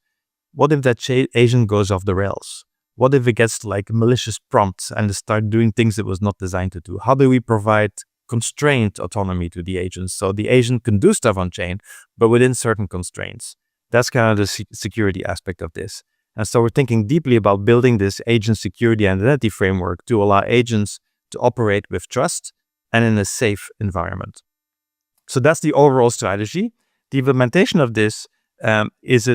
what if that agent goes off the rails? What if it gets like malicious prompts and start doing things it was not designed to do? How do we provide constrained autonomy to the agent so the agent can do stuff on chain, but within certain constraints? That's kind of the security aspect of this. And so we're thinking deeply about building this agent security and identity framework to allow agents to operate with trust and in a safe environment. So that's the overall strategy. The implementation of this is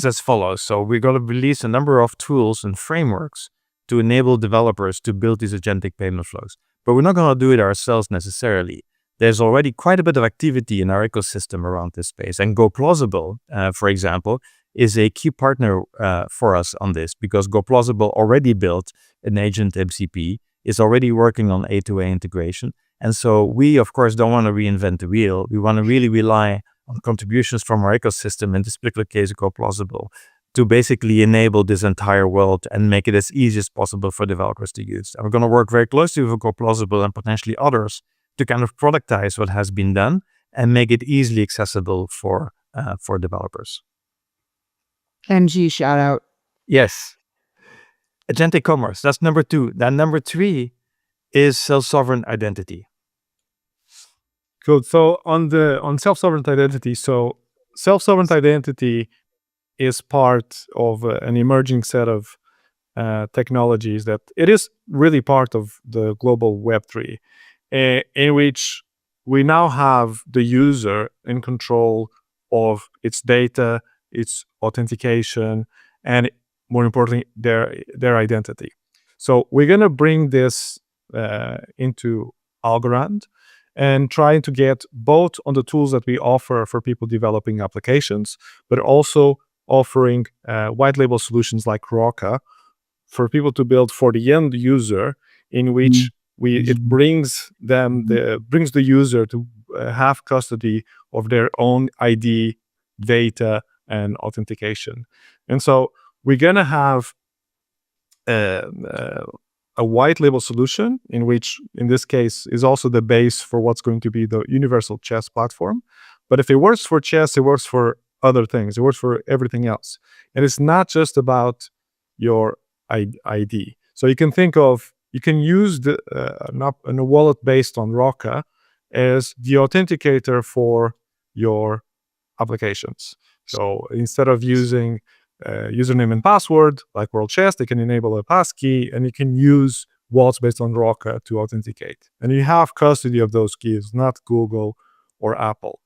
as follows. So we're going to release a number of tools and frameworks to enable developers to build these agentic payment flows. But we're not going to do it ourselves necessarily. There's already quite a bit of activity in our ecosystem around this space. And GoPlausible, for example, is a key partner for us on this, because GoPlausible already built an agent MCP, is already working on A2A integration. And so we, of course, don't want to reinvent the wheel. We want to really rely on contributions from our ecosystem, in this particular case, GoPlausible, to basically enable this entire world and make it as easy as possible for developers to use. And we're going to work very closely with GoPlausible and potentially others to kind of productize what has been done and make it easily accessible for developers. NG shout out. Yes. Agentic commerce, that's number 2. Then number 3 is self-sovereign identity. Cool. So on self-sovereign identity, self-sovereign identity is part of an emerging set of technologies that it is really part of the global Web3, in which we now have the user in control of its data, its authentication, and more importantly, their identity. So we're going to bring this into Algorand and trying to get both on the tools that we offer for people developing applications, but also offering white label solutions like Rocka for people to build for the end user, in which it brings the user to have custody of their own ID, data, and authentication. And so we're gonna have a white label solution, in which, in this case, is also the base for what's going to be the universal chess platform. But if it works for chess, it works for other things. It works for everything else. And it's not just about your ID. So you can use a wallet based on Rocka as the authenticator for your applications. So instead of using username and password like World Chess, they can enable a passkey, and you can use wallets based on Rocka to authenticate. And you have custody of those keys, not Google or Apple.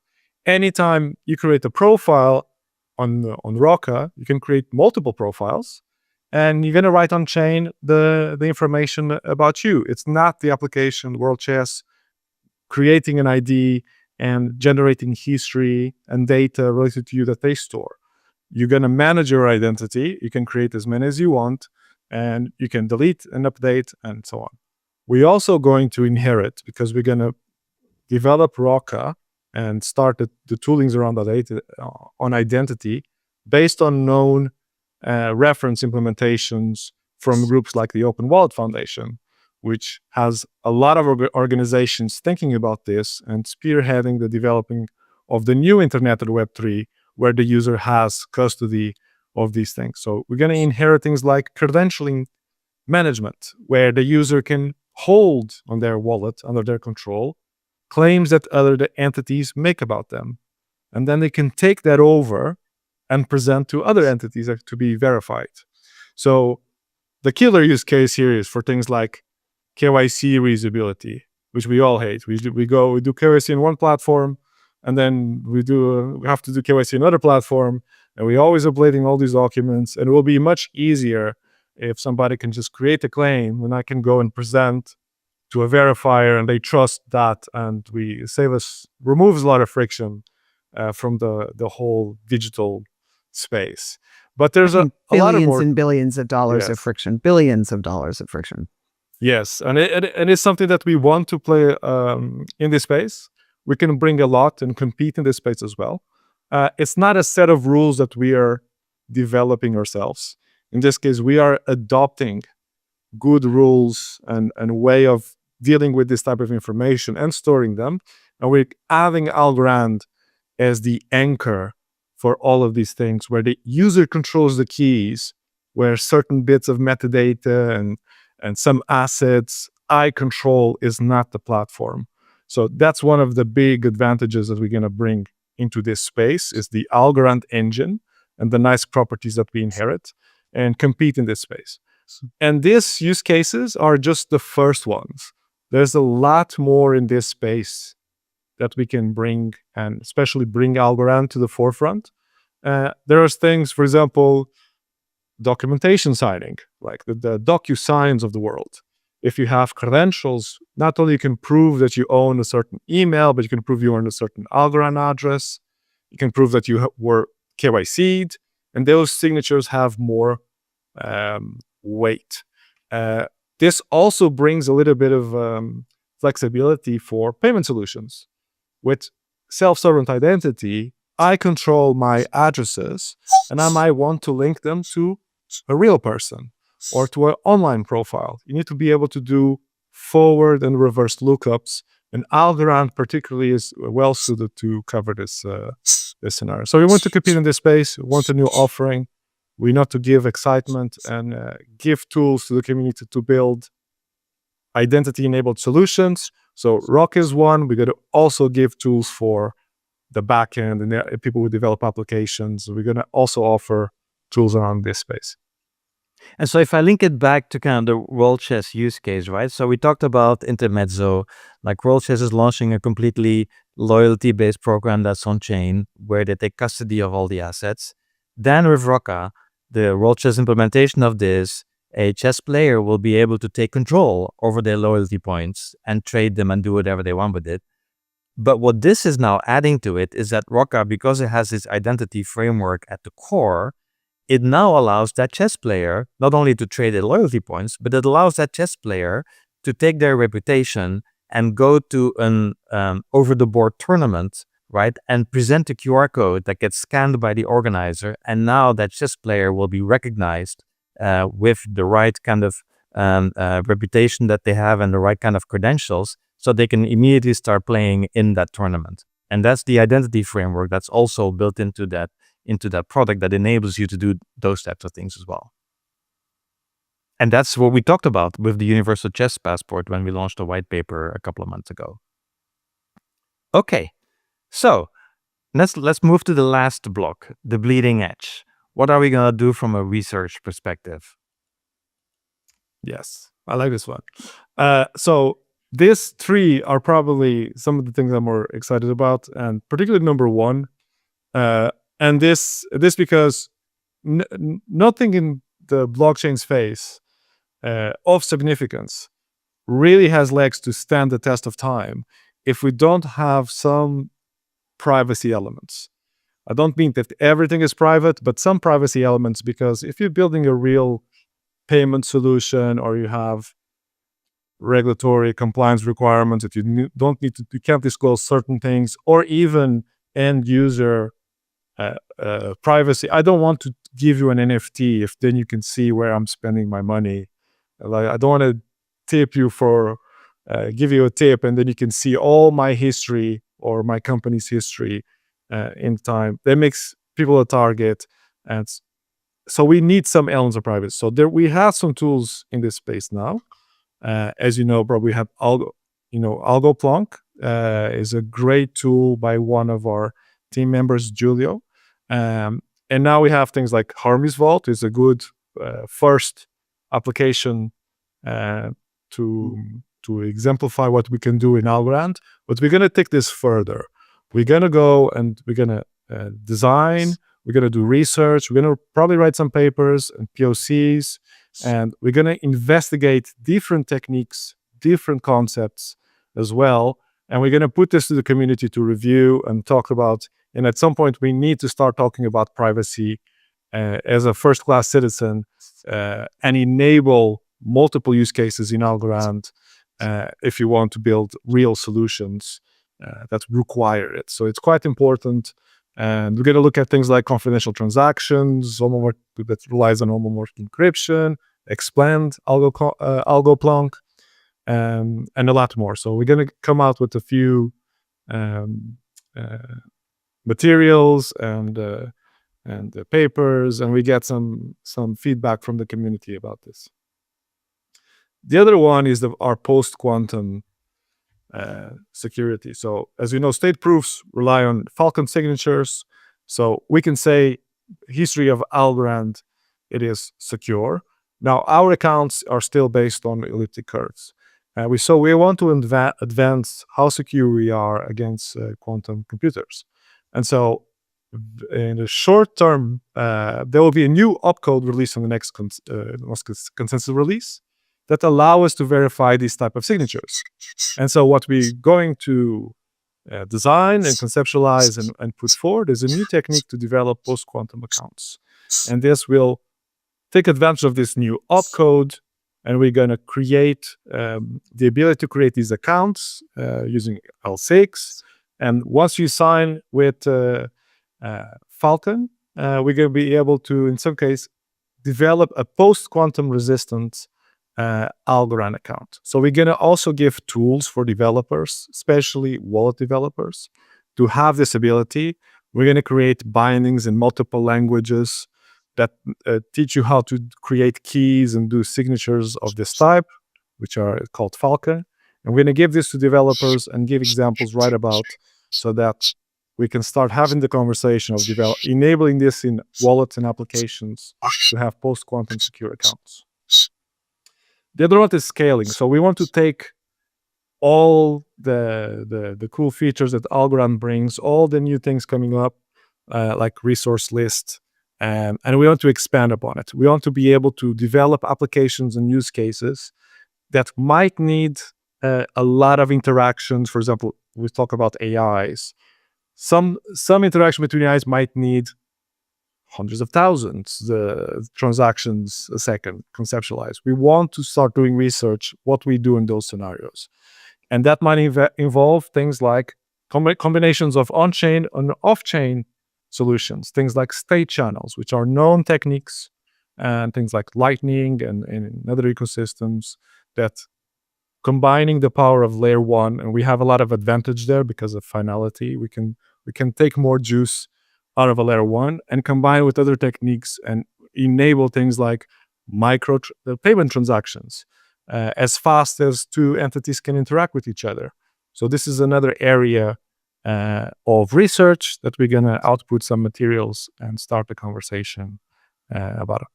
Anytime you create a profile on Rocka, you can create multiple profiles, and you're going to write on chain the information about you. It's not the application World Chess creating an ID and generating history and data related to you that they store. You're going to manage your identity. You can create as many as you want, and you can delete and update and so on. We're also going to inherit, because we're going to develop Rocka and start the toolings around that data on identity based on known reference implementations from groups like the Open Wallet Foundation, which has a lot of organizations thinking about this and spearheading the developing of the new internet at Web3, where the user has custody of these things. So we're going to inherit things like credentialing management, where the user can hold on their wallet under their control claims that other entities make about them. And then they can take that over and present to other entities to be verified. So the killer use case here is for things like KYC reusability, which we all hate. We do KYC in one platform, and then we have to do KYC in another platform, and we're always updating all these documents. And it will be much easier if somebody can just create a claim, and I can go and present to a verifier, and they trust that, and removes a lot of friction from the whole digital space. But there's a lot of more, and billions of dollars of friction, billions of dollars of friction. Yes, and it's something that we want to play in this space. We can bring a lot and compete in this space as well. It's not a set of rules that we are developing ourselves. In this case, we are adopting good rules and way of dealing with this type of information and storing them. And we're having Algorand as the anchor for all of these things, where the user controls the keys, where certain bits of metadata and some assets I control is not the platform. So that's one of the big advantages that we're going to bring into this space, is the Algorand engine and the nice properties that we inherit and compete in this space. And these use cases are just the first ones. There's a lot more in this space that we can bring, and especially bring Algorand to the forefront. There are things, for example, documentation signing, like the DocuSigns of the world. If you have credentials, not only you can prove that you own a certain email, but you can prove you own a certain Algorand address. You can prove that you were KYC'd, and those signatures have more weight. This also brings a little bit of flexibility for payment solutions. With self-sovereign identity, I control my addresses, and I might want to link them to a real person or to an online profile. You need to be able to do forward and reverse lookups, and Algorand particularly is well suited to cover this scenario. So we want to compete in this space. We want a new offering. We need to give excitement and give tools to the community to build identity-enabled solutions. So Rocka is one. We're going to also give tools for the backend and people who develop applications. We're going to also offer tools around this space. And so if I link it back to kind of the World Chess use case, right? So we talked about Intermezzo, like World Chess is launching a completely loyalty-based program that's on chain, where they take custody of all the assets. Then with Rocka, the World Chess implementation of this, a chess player will be able to take control over their loyalty points and trade them and do whatever they want with it. But what this is now adding to it is that Rocka, because it has this identity framework at the core, it now allows that chess player not only to trade their loyalty points, but it allows that chess player to take their reputation and go to an over-the-board tournament, right, and present a QR code that gets scanned by the organizer. And now that chess player will be recognized with the right kind of reputation that they have and the right kind of credentials, so they can immediately start playing in that tournament. And that's the identity framework that's also built into that into that product that enables you to do those types of things as well. And that's what we talked about with the Universal Chess Passport when we launched a white paper a couple of months ago. Okay, so let's move to the last block, the bleeding edge. What are we going to do from a research perspective? Yes, I like this one. So these three are probably some of the things I'm more excited about, and particularly number one. And this because nothing in the blockchain space of significance really has legs to stand the test of time if we don't have some privacy elements. I don't mean that everything is private, but some privacy elements, because if you're building a real payment solution or you have regulatory compliance requirements that you can't disclose certain things, or even end user privacy. I don't want to give you an NFT if then you can see where I'm spending my money. Like, I don't want to tip you for give you a tip and then you can see all my history or my company's history in time. That makes people a target, and so we need some elements of privacy. So we have some tools in this space now. As you know, probably we have Algoplank is a great tool by one of our team members, Julio. And now we have things like Harmy's Vault is a good first application to exemplify what we can do in Algorand. But we're going to take this further. We're going to go and we're going to design, we're going to do research, we're going to probably write some papers and POCs, and we're going to investigate different techniques, different concepts as well. And we're going to put this to the community to review and talk about. And at some point, we need to start talking about privacy as a first-class citizen and enable multiple use cases in Algorand if you want to build real solutions that require it. So it's quite important. And we're going to look at things like confidential transactions, that relies on homomorphic encryption, explained Algoplank, and a lot more. So we're going to come out with a few materials and papers, and we get some feedback from the community about this. The other one is our post-quantum security. So as you know, state proofs rely on Falcon signatures. So we can say history of Algorand, it is secure. Now our accounts are still based on elliptic curves. We want to advance how secure we are against quantum computers. And so in the short term, there will be a new opcode released on the next consensus release that allow us to verify these type of signatures. And so what we're going to design and conceptualize and put forward is a new technique to develop post-quantum accounts. And this will take advantage of this new opcode, and we're going to create the ability to create these accounts using L6. And once you sign with Falcon, we're going to be able to, in some case, develop a post-quantum resistant Algorand account. So we're going to also give tools for developers, especially wallet developers, to have this ability. We're going to create bindings in multiple languages that teach you how to create keys and do signatures of this type, which are called Falcon. And we're going to give this to developers and give examples right about, so that we can start having the conversation of enabling this in wallets and applications to have post-quantum secure accounts. The other one is scaling. So we want to take all the cool features that Algorand brings, all the new things coming up, like resource list, and we want to expand upon it. We want to be able to develop applications and use cases that might need a lot of interactions. For example, we talk about AIs. Some interaction between AIs might need hundreds of thousands the transactions a second conceptualized. We want to start doing research, what we do in those scenarios. And that might involve things like combinations of on-chain and off-chain solutions, things like state channels, which are known techniques, and things like Lightning and other ecosystems that combining the power of layer one, and we have a lot of advantage there because of finality. We can take more juice out of a layer 1 and combine with other techniques and enable things like payment transactions as fast as two entities can interact with each other. So this is another area of research that we're going to output some materials and start a conversation about it.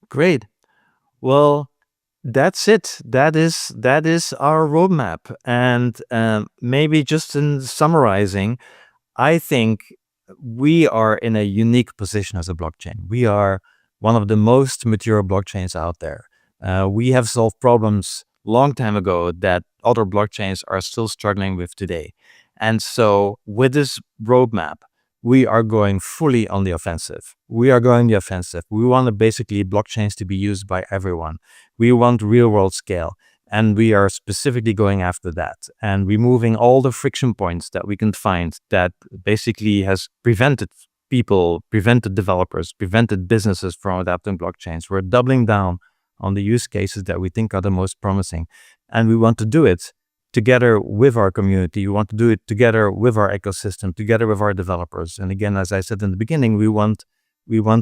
Great. Well, that's it. That is our roadmap. And maybe just in summarizing, I think we are in a unique position as a blockchain. We are one of the most mature blockchains out there. We have solved problems long time ago that other blockchains are still struggling with today. And so with this roadmap, we are going fully on the offensive. We are going the offensive. We want basically blockchains to be used by everyone. We want real world scale. And we are specifically going after that and removing all the friction points that we can find that basically has prevented people, prevented developers, prevented businesses from adapting blockchains. We're doubling down on the use cases that we think are the most promising. And we want to do it together with our community. We want to do it together with our ecosystem, together with our developers. And again, as I said in the beginning, we want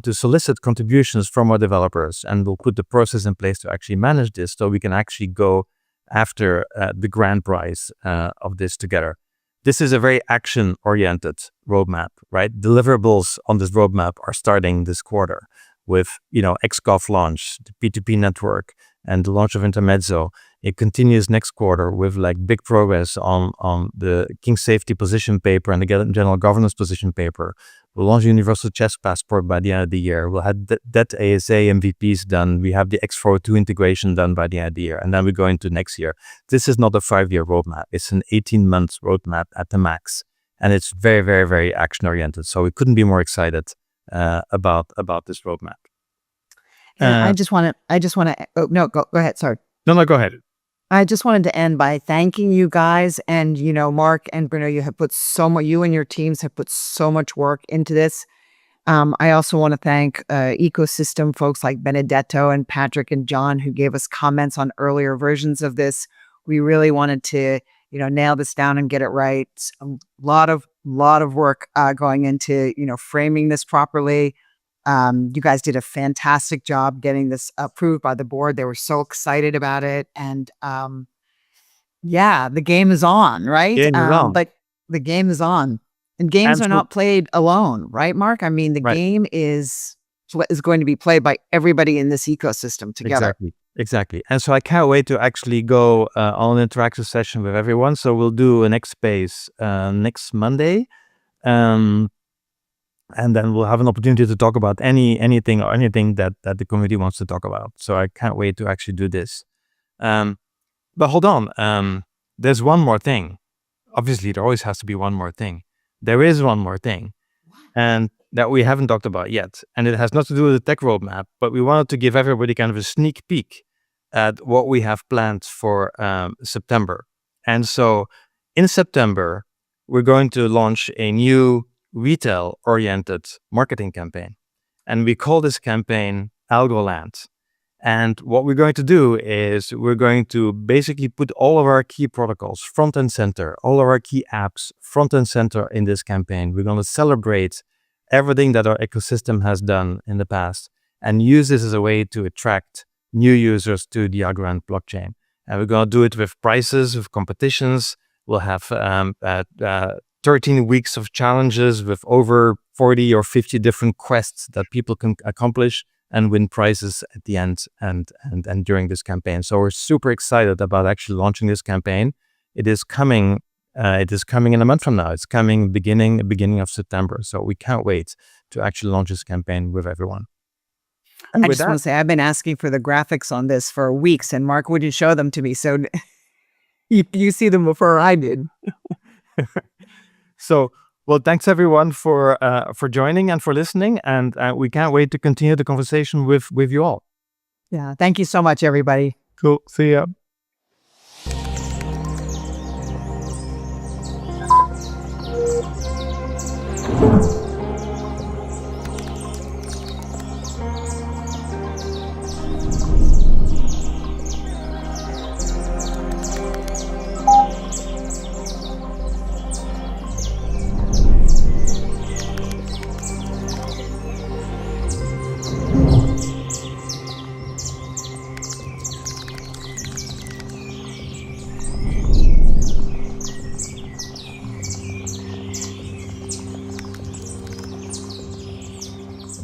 to solicit contributions from our developers, and we'll put the process in place to actually manage this so we can actually go after the grand prize of this together. This is a very action-oriented roadmap, right? Deliverables on this roadmap are starting this quarter with, XCOF launch, the P2P network, and the launch of Intermezzo. It continues next quarter with big progress on the King Safety position paper and the general governance position paper. We'll launch Universal Chess Passport by the end of the year. We'll have that ASA MVPs done. We have the X402 integration done by the end of the year. And then we go into next year. This is not a 5-year roadmap. It's an 18-month roadmap at the max. And it's very, very, very action-oriented. So we couldn't be more excited about this roadmap. I just want to, go ahead. Sorry. No, go ahead. I just wanted to end by thanking you guys. And, Mark and Bruno, you and your teams have put so much work into this. I also want to thank ecosystem folks like Benedetto and Patrick and John, who gave us comments on earlier versions of this. We really wanted to, nail this down and get it right. A lot of work going into, framing this properly. You guys did a fantastic job getting this approved by the board. They were so excited about it. And the game is on, right? But the game is on. And games are not played alone, right, Mark? I mean, the game is going to be played by everybody in this ecosystem together. Exactly. And so I can't wait to actually go on an interactive session with everyone. So we'll do an X Space next Monday. And then we'll have an opportunity to talk about anything that the community wants to talk about. So I can't wait to actually do this. But hold on. There's one more thing. Obviously, there always has to be one more thing. There is one more thing. And that we haven't talked about yet. And it has nothing to do with the tech roadmap, but we wanted to give everybody kind of a sneak peek at what we have planned for September. And so in September, we're going to launch a new retail-oriented marketing campaign. And we call this campaign Algorand. And what we're going to do is we're going to basically put all of our key protocols front and center, all of our key apps front and center in this campaign. We're going to celebrate everything that our ecosystem has done in the past and use this as a way to attract new users to the Algorand blockchain. And we're going to do it with prizes, with competitions. We'll have 13 weeks of challenges with over 40 or 50 different quests that people can accomplish and win prizes at the end and during this campaign. So we're super excited about actually launching this campaign. It is coming in a month from now. It's coming beginning of September. So we can't wait to actually launch this campaign with everyone. And I just want to say, I've been asking for the graphics on this for weeks, and Mark wouldn't show them to me. So you see them before I did. So, well, thanks everyone for joining and for listening. And we can't wait to continue the conversation with you all. Yeah. Thank you so much, everybody. Cool. See ya.